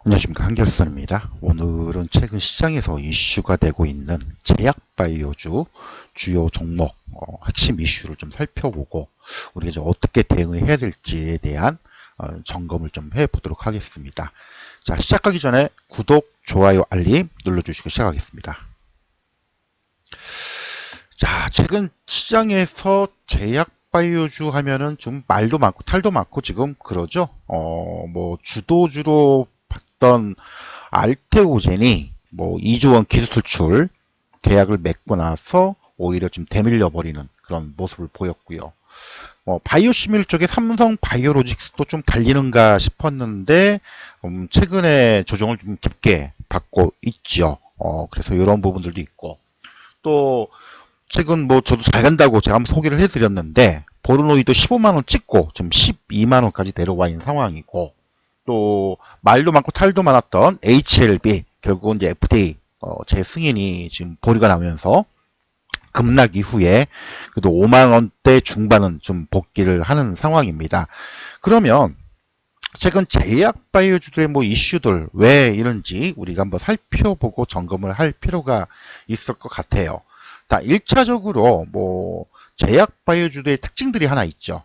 안녕하십니까, 한결선입니다. 오늘은 최근 시장에서 이슈가 되고 있는 제약바이오주 주요 종목 핵심 이슈를 좀 살펴보고 우리가 이제 어떻게 대응을 해야 될지에 대한 점검을 좀 해보도록 하겠습니다. 자, 시작하기 전에 구독, 좋아요, 알림 눌러주시고 시작하겠습니다. 자, 최근 시장에서 제약바이오주 하면은 좀 말도 많고 탈도 많고 지금 그러죠. 뭐 주도주로 봤던 알테오젠이 뭐 2조 원 기술 수출 계약을 맺고 나서 오히려 좀 대밀려 버리는 그런 모습을 보였고요. 바이오시밀 쪽에 삼성 바이오로직스도 좀 달리는가 싶었는데 최근에 조정을 좀 깊게 받고 있죠. 그래서 이런 부분들도 있고 또 최근 뭐 저도 잘 간다고 제가 한번 소개를 해드렸는데 보르노이도 15만원 찍고 지금 12만원까지 내려와 있는 상황이고 또 말도 많고 탈도 많았던 HLB 결국은 이제 FDA 재승인이 지금 보류가 나오면서 급락 이후에 그래도 5만원대 중반은 좀 복귀를 하는 상황입니다. 그러면 최근 제약바이오주들의 뭐 이슈들 왜 이런지 우리가 한번 살펴보고 점검을 할 필요가 있을 것 같아요. 자, 1차적으로 뭐 제약바이오주들의 특징들이 하나 있죠.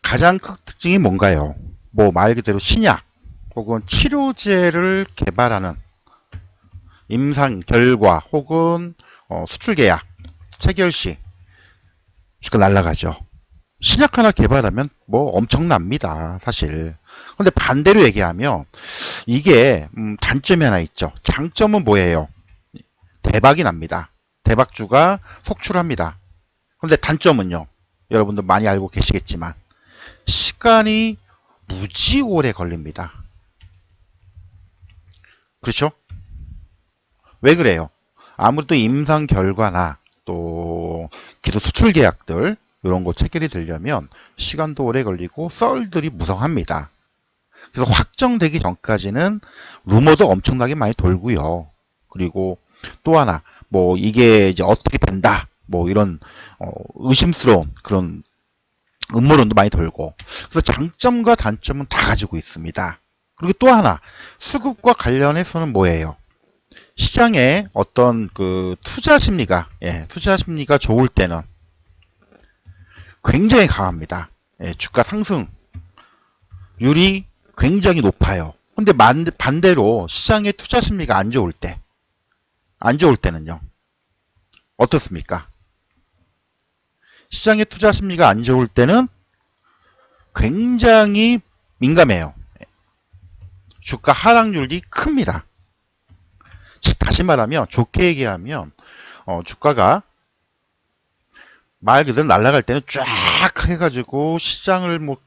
가장 큰 특징이 뭔가요? 뭐 말 그대로 신약 혹은 치료제를 개발하는 임상 결과 혹은 수출 계약, 체결 시 주가 날아가죠. 신약 하나 개발하면 뭐 엄청납니다, 사실. 근데 반대로 얘기하면 이게 단점이 하나 있죠. 장점은 뭐예요? 대박이 납니다. 대박주가 속출합니다. 근데 단점은요. 여러분들 많이 알고 계시겠지만 시간이 무지 오래 걸립니다. 그렇죠? 왜 그래요? 아무래도 임상 결과나 또 기도 수출 계약들 이런 거 체결이 되려면 시간도 오래 걸리고 썰들이 무성합니다. 그래서 확정되기 전까지는 루머도 엄청나게 많이 돌고요. 그리고 또 하나 뭐 이게 이제 어떻게 된다 뭐 이런 의심스러운 그런 음모론도 많이 돌고 그래서 장점과 단점은 다 가지고 있습니다. 그리고 또 하나 수급과 관련해서는 뭐예요? 시장에 어떤 그 투자 심리가 좋을 때는 굉장히 강합니다. 주가 상승률이 굉장히 높아요. 근데 반대로 시장의 투자 심리가 안 좋을 때는요. 어떻습니까? 시장의 투자 심리가 안 좋을 때는 굉장히 민감해요. 주가 하락률이 큽니다. 다시 말하면 좋게 얘기하면 주가가 말 그대로 날아갈 때는 쫙 해가지고 시장을 뭐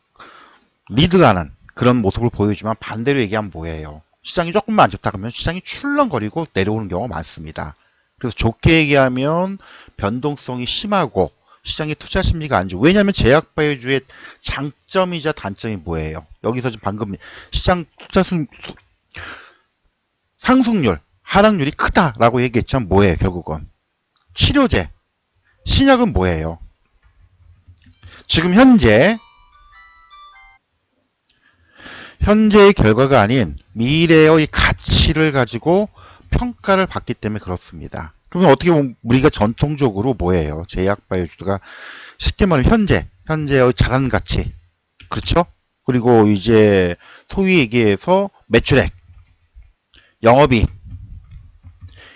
리드하는 그런 모습을 보여주지만 반대로 얘기하면 뭐예요? 시장이 조금만 안 좋다 그러면 시장이 출렁거리고 내려오는 경우가 많습니다. 그래서 좋게 얘기하면 변동성이 심하고 시장의 투자 심리가 안 좋고 왜냐하면 제약바이오주의 장점이자 단점이 뭐예요? 여기서 지금 방금 시장 투자 상승률 하락률이 크다라고 얘기했지만 뭐예요? 결국은 치료제 신약은 뭐예요? 지금 현재의 결과가 아닌 미래의 가치를 가지고 평가를 받기 때문에 그렇습니다. 그러면 어떻게 보면 우리가 전통적으로 뭐예요? 제약바이오주가 쉽게 말하면 현재의 자산 가치, 그렇죠? 그리고 이제 소위 얘기해서 매출액, 영업이익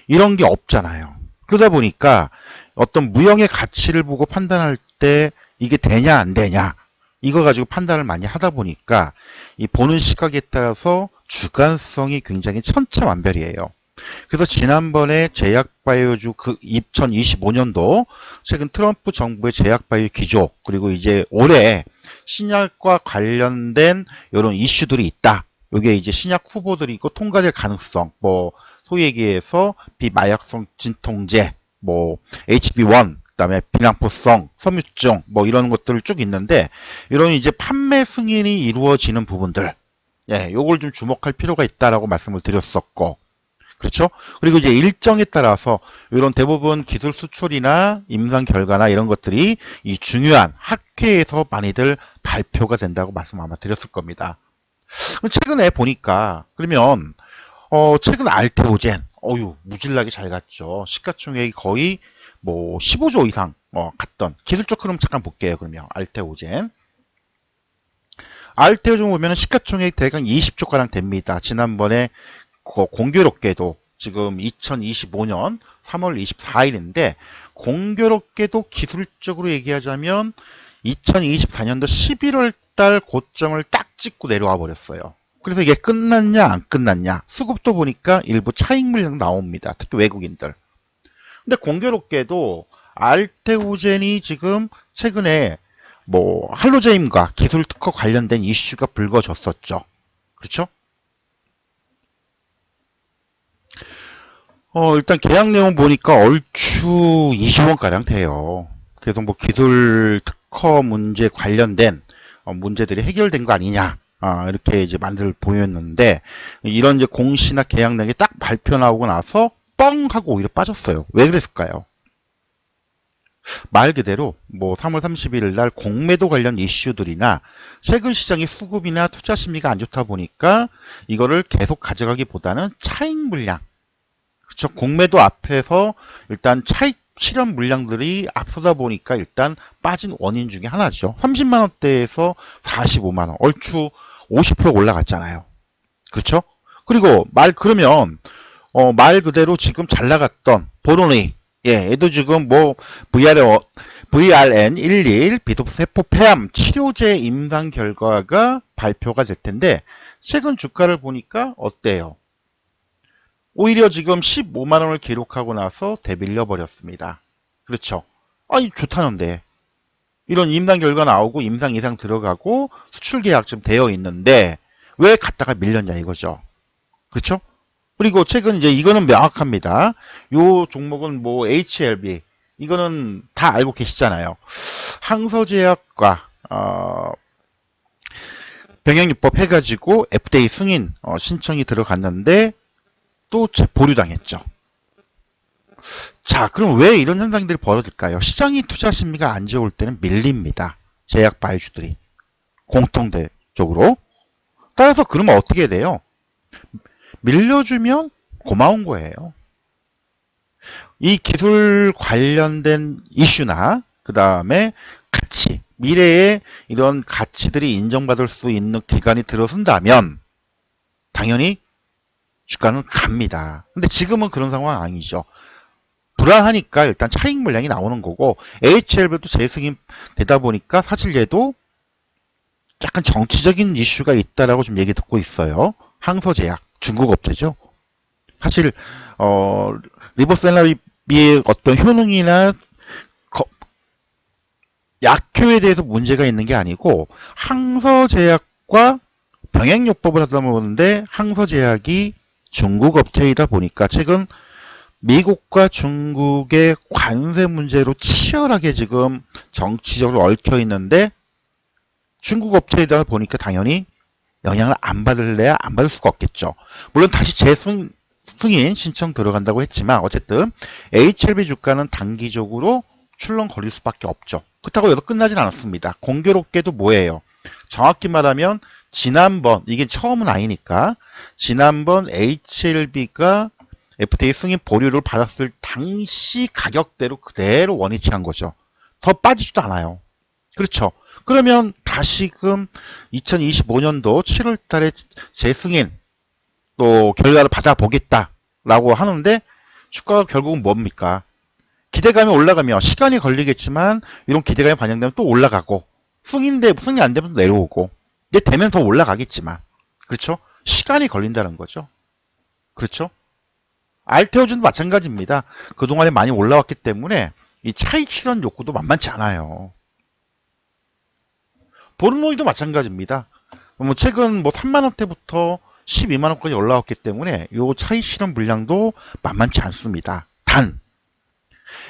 이런 게 없잖아요. 그러다 보니까 어떤 무형의 가치를 보고 판단할 때 이게 되냐 안 되냐 이거 가지고 판단을 많이 하다 보니까 이 보는 시각에 따라서 주관성이 굉장히 천차만별이에요. 그래서 지난번에 제약바이오주 그 2025년도 최근 트럼프 정부의 제약바이오 기조 그리고 이제 올해 신약과 관련된 이런 이슈들이 있다. 이게 이제 신약 후보들이 있고 통과될 가능성, 뭐 소위 얘기해서 비마약성 진통제, 뭐 HB1, 그다음에 비낭포성, 섬유증, 뭐 이런 것들 쭉 있는데 이런 이제 판매 승인이 이루어지는 부분들, 요걸 좀 주목할 필요가 있다라고 말씀을 드렸었고, 그렇죠? 그리고 이제 일정에 따라서 이런 대부분 기술 수출이나 임상 결과나 이런 것들이 이 중요한 학회에서 많이들 발표가 된다고 말씀 아마 드렸을 겁니다. 최근에 보니까 그러면 최근 알테오젠 무질나게 잘 갔죠. 시가총액이 거의 뭐 15조 이상 갔던 기술적 흐름 잠깐 볼게요. 그러면 알테오젠 보면은 시가총액 대강 20조 가량 됩니다. 지난번에 공교롭게도 지금 2025년 3월 24일인데 공교롭게도 기술적으로 얘기하자면 2024년도 11월 달 고점을 딱 찍고 내려와 버렸어요. 그래서 이게 끝났냐 안 끝났냐 수급도 보니까 일부 차익 물량 나옵니다. 특히 외국인들. 근데 공교롭게도 알테오젠이 지금 최근에 뭐 할로제임과 기술 특허 관련된 이슈가 불거졌었죠. 그렇죠? 일단 계약 내용 보니까 얼추 20원가량 돼요. 그래서 뭐 기술 특허 문제 관련된 문제들이 해결된 거 아니냐. 이렇게 이제 만들 보였는데, 이런 이제 공시나 계약 내용이 딱 발표 나오고 나서 뻥 하고 오히려 빠졌어요. 왜 그랬을까요? 말 그대로 뭐 3월 31일 날 공매도 관련 이슈들이나 최근 시장의 수급이나 투자 심리가 안 좋다 보니까 이거를 계속 가져가기보다는 차익 물량, 그쵸. 공매도 앞에서 일단 차익 실현 물량들이 앞서다 보니까 일단 빠진 원인 중에 하나죠. 30만 원대에서 45만 원, 얼추 50% 올라갔잖아요. 그렇죠? 그리고 그러면 말 그대로 지금 잘 나갔던 보로니, 얘도 지금 뭐 VRN11 비톱 세포 폐암 치료제 임상 결과가 발표가 될 텐데 최근 주가를 보니까 어때요? 오히려 지금 15만 원을 기록하고 나서 되밀려 버렸습니다. 그렇죠? 아니 좋다는데 이런 임상 결과 나오고 임상 이상 들어가고 수출 계약 좀 되어 있는데 왜 갔다가 밀렸냐 이거죠. 그렇죠? 그리고 최근 이제 이거는 명확합니다. 요 종목은 뭐 HLB 이거는 다 알고 계시잖아요. 항서제약과 병행요법 해가지고 FDA 승인 신청이 들어갔는데 또 보류당했죠. 자, 그럼 왜 이런 현상들이 벌어질까요? 시장이 투자 심리가 안 좋을 때는 밀립니다. 제약 바이오주들이 공통적으로. 따라서 그러면 어떻게 돼요? 밀려주면 고마운 거예요. 이 기술 관련된 이슈나 그 다음에 가치, 미래에 이런 가치들이 인정받을 수 있는 기간이 들어선다면 당연히 주가는 갑니다. 근데 지금은 그런 상황 아니죠. 불안하니까 일단 차익 물량이 나오는 거고 HLB도 재승인 되다 보니까 사실 얘도 약간 정치적인 이슈가 있다라고 좀 얘기 듣고 있어요. 항서제약 중국 업체죠. 사실 리보셀라비의 어떤 효능이나 약효에 대해서 문제가 있는 게 아니고 항서제약과 병행요법을 하다 보는데 항서제약이 중국 업체이다 보니까 최근 미국과 중국의 관세 문제로 치열하게 지금 정치적으로 얽혀 있는데 중국 업체이다 보니까 당연히 영향을 안 받을래야 안 받을 수가 없겠죠. 물론 다시 재승인 신청 들어간다고 했지만 어쨌든 HLB 주가는 단기적으로 출렁거릴 수밖에 없죠. 그렇다고 여기서 끝나진 않았습니다. 공교롭게도 뭐예요? 정확히 말하면 지난번 이게 처음은 아니니까 지난번 HLB가 FDA 승인 보류를 받았을 당시 가격대로 그대로 원위치한 거죠. 더 빠지지도 않아요. 그렇죠. 그러면 다시금 2025년도 7월 달에 재승인 또 결과를 받아보겠다라고 하는데 주가가 결국은 뭡니까? 기대감이 올라가면 시간이 걸리겠지만 이런 기대감이 반영되면 또 올라가고 승인 안 되면 또 내려오고 이제 되면 더 올라가겠지만 그렇죠? 시간이 걸린다는 거죠. 그렇죠? 알테오준도 마찬가지입니다. 그동안에 많이 올라왔기 때문에 이 차익 실현 욕구도 만만치 않아요. 보르노이도 마찬가지입니다. 뭐 최근 뭐 3만원대부터 12만원까지 올라왔기 때문에 이 차익 실현 물량도 만만치 않습니다. 단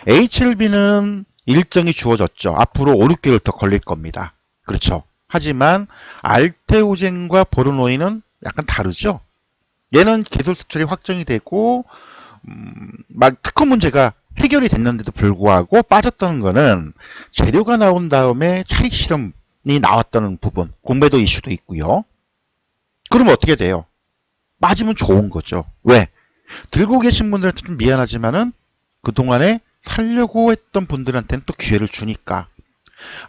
HLB는 일정이 주어졌죠. 앞으로 5, 6개월 더 걸릴 겁니다. 그렇죠. 하지만 알테오젠과 보르노이는 약간 다르죠. 얘는 기술 수출이 확정이 되고 막 특허 문제가 해결이 됐는데도 불구하고 빠졌던 거는 재료가 나온 다음에 차익 실험이 나왔다는 부분, 공매도 이슈도 있고요. 그러면 어떻게 돼요? 빠지면 좋은 거죠. 왜? 들고 계신 분들한테 좀 미안하지만은 그동안에 살려고 했던 분들한테는 또 기회를 주니까.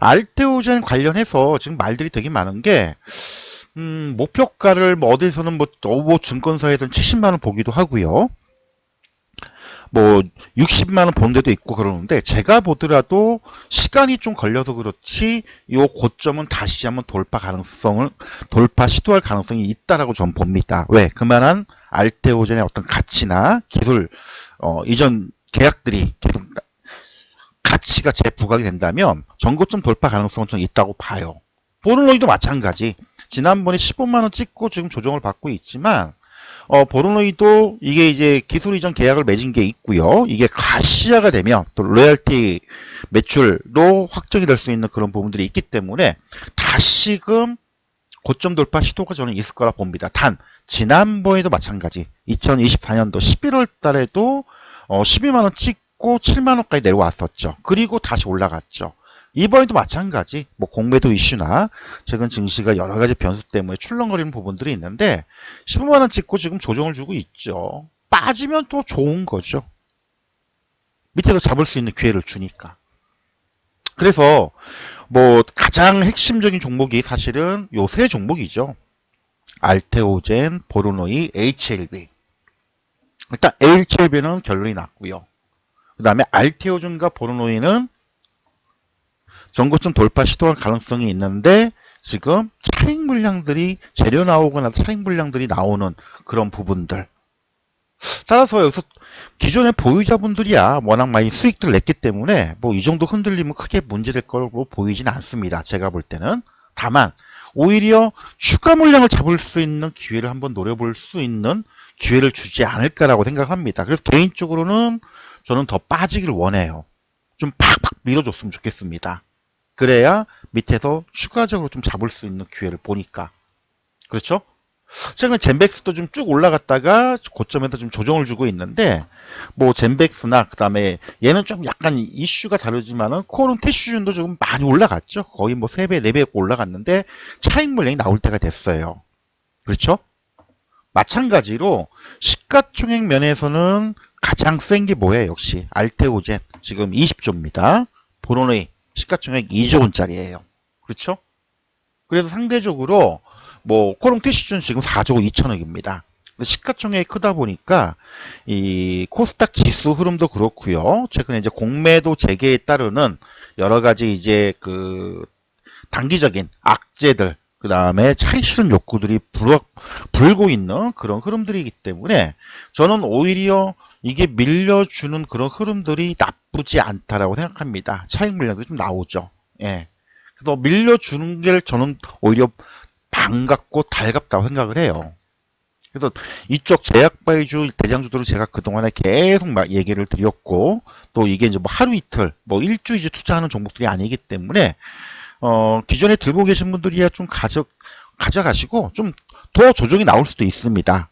알테오젠 관련해서 지금 말들이 되게 많은 게, 목표가를 뭐 어디서는 뭐 증권사에서는 70만 원 보기도 하고요. 뭐 60만 원 본 데도 있고 그러는데 제가 보더라도 시간이 좀 걸려서 그렇지 이 고점은 다시 한번 돌파 시도할 가능성이 있다라고 저는 봅니다. 왜? 그만한 알테오젠의 어떤 가치나 기술 이전 계약들이 계속 가치가 재부각이 된다면 전고점 돌파 가능성은 좀 있다고 봐요. 보르노이도 마찬가지. 지난번에 15만 원 찍고 지금 조정을 받고 있지만 보르노이도 이게 이제 기술 이전 계약을 맺은 게 있고요. 이게 가시화가 되면 또 로열티 매출도 확정이 될 수 있는 그런 부분들이 있기 때문에 다시금 고점 돌파 시도가 저는 있을 거라 봅니다. 단 지난번에도 마찬가지 2024년도 11월 달에도 12만 원 찍고 7만 원까지 내려왔었죠. 그리고 다시 올라갔죠. 이번에도 마찬가지 뭐 공매도 이슈나 최근 증시가 여러 가지 변수 때문에 출렁거리는 부분들이 있는데 15만 원 찍고 지금 조정을 주고 있죠. 빠지면 또 좋은 거죠. 밑에서 잡을 수 있는 기회를 주니까. 그래서 뭐 가장 핵심적인 종목이 사실은 요 세 종목이죠. 알테오젠, 보르노이, HLB. 일단 HLB는 결론이 났고요. 그 다음에 알테오젠과 보르노이는 전고점 돌파 시도할 가능성이 있는데 지금 차익 물량들이 재료 나오거나 차익 물량들이 나오는 그런 부분들. 따라서 여기서 기존의 보유자분들이야 워낙 많이 수익들을 냈기 때문에 뭐 이 정도 흔들리면 크게 문제될 걸로 보이진 않습니다. 제가 볼 때는. 다만 오히려 추가 물량을 잡을 수 있는 기회를 한번 노려볼 수 있는 기회를 주지 않을까라고 생각합니다. 그래서 개인적으로는 저는 더 빠지길 원해요. 좀 팍팍 밀어줬으면 좋겠습니다. 그래야 밑에서 추가적으로 좀 잡을 수 있는 기회를 보니까. 그렇죠? 최근에 젠백스도 좀 쭉 올라갔다가 고점에서 좀 조정을 주고 있는데 뭐 젠백스나 그 다음에 얘는 좀 약간 이슈가 다르지만은 코오롱 테슈준도 조금 많이 올라갔죠. 거의 뭐 3배, 4배 올라갔는데 차익 물량이 나올 때가 됐어요. 그렇죠? 마찬가지로 시가총액 면에서는 가장 센 게 뭐예요? 역시 알테오젠 지금 20조입니다. 보르노이 시가총액 2조 원짜리예요. 그렇죠? 그래서 상대적으로 뭐 코오롱 테슈준 지금 4조 2천억입니다. 시가총액이 크다 보니까 이 코스닥 지수 흐름도 그렇고요. 최근에 이제 공매도 재개에 따르는 여러 가지 이제 그 단기적인 악재들 그 다음에 차익 실현 욕구들이 불고 있는 그런 흐름들이기 때문에 저는 오히려 이게 밀려주는 그런 흐름들이 나쁘지 않다라고 생각합니다. 차익 물량도 좀 나오죠. 예. 그래서 밀려주는 게 저는 오히려 반갑고 달갑다고 생각을 해요. 그래서 이쪽 제약바이주 대장주들은 제가 그동안에 계속 막 얘기를 드렸고 또 이게 이제 뭐 하루 이틀 뭐 일주 이주 투자하는 종목들이 아니기 때문에 기존에 들고 계신 분들이야 좀 가져가시고 좀 더 조정이 나올 수도 있습니다.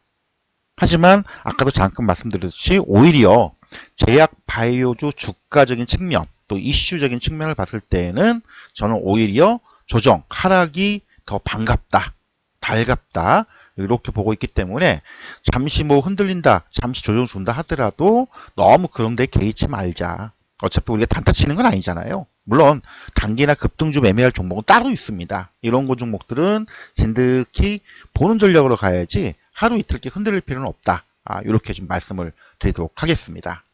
하지만 아까도 잠깐 말씀드렸듯이 오히려 제약 바이오주 주가적인 측면 또 이슈적인 측면을 봤을 때에는 저는 오히려 조정 하락이 더 반갑다 달갑다 이렇게 보고 있기 때문에 잠시 뭐 흔들린다 잠시 조정 준다 하더라도 너무 그런 데 개의치 말자. 어차피 우리가 단타 치는 건 아니잖아요. 물론 단기나 급등주 매매할 종목은 따로 있습니다. 이런 거 종목들은 진득히 보는 전략으로 가야지 하루 이틀 게 흔들릴 필요는 없다. 이렇게 좀 말씀을 드리도록 하겠습니다.